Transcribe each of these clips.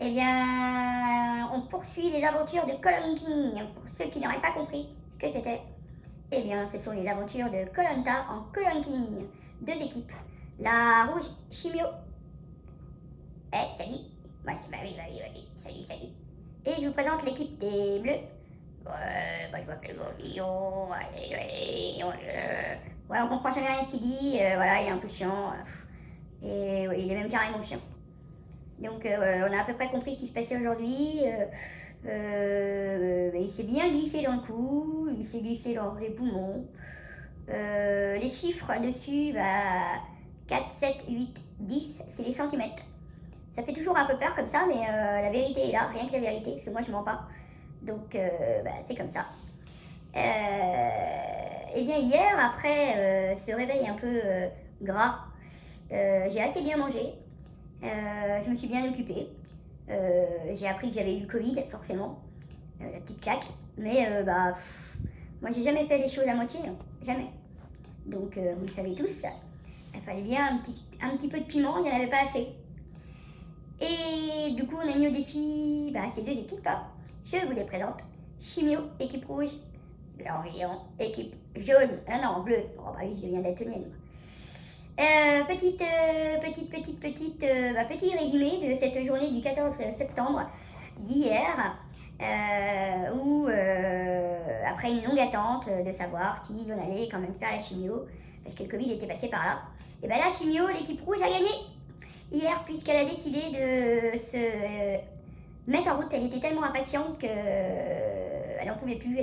eh bien, on poursuit les aventures de Colin King. Pour ceux qui n'auraient pas compris ce que c'était, eh bien, ce sont les aventures de Koh-Lanta en Colin King. Deux équipes. La rouge, Chimio. Salut. Bah oui, salut. Et je vous présente l'équipe des bleus. Je m'appelle Gordillon. Ouais, on comprend jamais rien ce qu'il dit. Voilà, il est un peu chiant. Et ouais, il est même carrément chiant. Donc on a à peu près compris ce qui se passait aujourd'hui. Il s'est bien glissé dans le cou, il s'est glissé dans les poumons. Les chiffres dessus, 4, 7, 8, 10, c'est les centimètres. Ça fait toujours un peu peur comme ça, mais la vérité est là, rien que la vérité, parce que moi je mens pas. Donc c'est comme ça. Et bien hier, après ce réveil un peu gras, j'ai assez bien mangé. Je me suis bien occupée. J'ai appris que j'avais eu le Covid, forcément. La petite claque. Mais moi j'ai jamais fait les choses à moitié, hein. Jamais. Donc vous le savez tous, il fallait bien un petit peu de piment, il n'y en avait pas assez. Et du coup on a mis au défi ces deux équipes. Je vous les présente. Chimio, équipe rouge. Glorion, équipe jaune. Ah non, bleu. Oh bah oui, je viens d'être tenue. Petit résumé de cette journée du 14 septembre d'hier, où après une longue attente de savoir si on allait quand même faire la chimio, parce que le Covid était passé par là, et bien la chimio, l'équipe rouge a gagné hier, puisqu'elle a décidé de se mettre en route. Elle était tellement impatiente qu'elle n'en pouvait plus.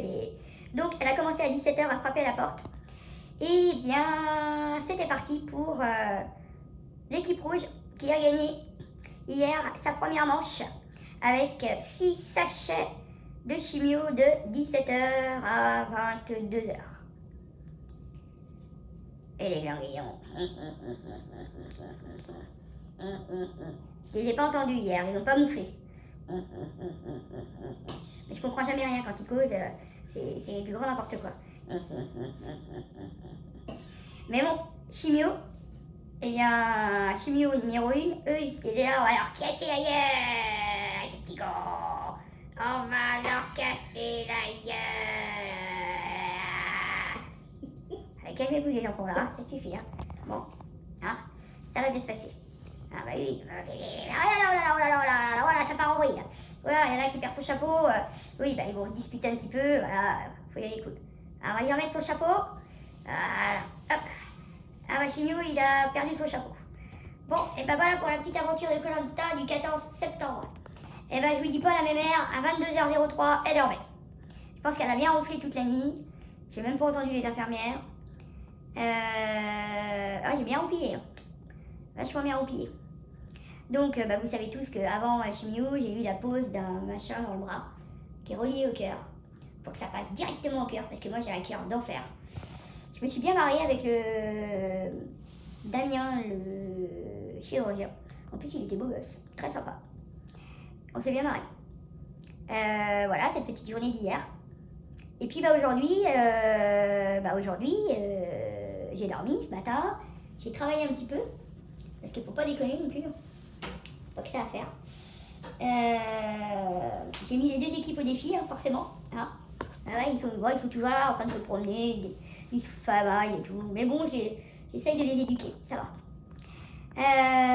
Donc elle a commencé à 17h à frapper à la porte. Et bien, c'était parti pour l'équipe rouge qui a gagné hier sa première manche avec 6 sachets de chimio de 17h à 22h. Et les ganglions. Je les ai pas entendus hier, ils n'ont pas mouflé. Mais je comprends jamais rien quand ils causent, c'est du grand n'importe quoi. Mais bon, chimio, eh bien, chimio numéro 1, eux, ils étaient là, on va leur casser la gueule, ces petits cons. On va leur casser la gueule. Calmez-vous les enfants là, ça suffit, hein. Bon, hein, ça va bien se passer. Ah bah oui, voilà, ça part en vrille. Voilà, il y en a qui perdent son chapeau, oui, ils vont se disputer un petit peu, voilà, faut y aller cool. Alors, on va lui remettre son chapeau, voilà, hop. Ah bah Chimio, il a perdu son chapeau. Bon, et ben voilà pour la petite aventure de Koh-Lanta du 14 septembre. Et ben je vous dis pas, la mémère, à 22h03, elle dormait. Je pense qu'elle a bien ronflé toute la nuit. J'ai même pas entendu les infirmières. J'ai bien roupillé, hein. Vachement bien roupillé. Donc vous savez tous qu'avant Chimio, j'ai eu la pose d'un machin dans le bras qui est relié au cœur, pour que ça passe directement au cœur, parce que moi j'ai un cœur d'enfer. Je me suis bien mariée avec le Damien, le chirurgien. En plus, il était beau gosse, très sympa. On s'est bien mariés. Voilà, cette petite journée d'hier. Et puis aujourd'hui, j'ai dormi ce matin. J'ai travaillé un petit peu, parce qu'il ne faut pas déconner non plus. Pas que ça à faire. J'ai mis les deux équipes au défi, hein, forcément. Hein. Ils sont toujours là en train de se promener. Ils se travaillent et tout. Mais bon, j'essaye de les éduquer, ça va.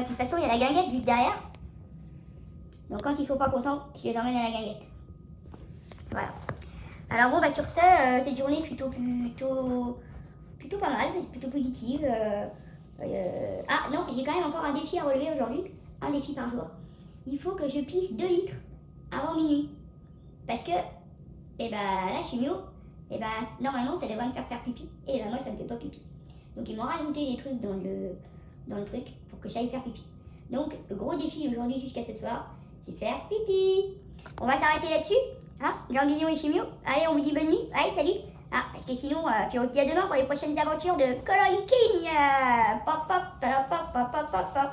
De toute façon, il y a la guinguette juste derrière. Donc quand ils sont pas contents, je les emmène à la guinguette. Voilà. Alors bon, sur ce, cette journée est plutôt pas mal, plutôt positive. Ah non, j'ai quand même encore un défi à relever aujourd'hui. Un défi par jour. Il faut que je pisse 2 litres avant minuit. Parce que, la chimio, normalement ça devrait me faire pipi. Et moi ça me fait pas pipi. Donc ils m'ont rajouté des trucs dans le truc pour que j'aille faire pipi. Donc le gros défi aujourd'hui jusqu'à ce soir, c'est faire pipi. On va s'arrêter là-dessus, hein, Ganglion et Chimio. Allez, on vous dit bonne nuit. Allez, salut. Ah, parce que sinon, puis on se dit à demain pour les prochaines aventures de Colin King. Pop, pop, pop, pop, pop, pop.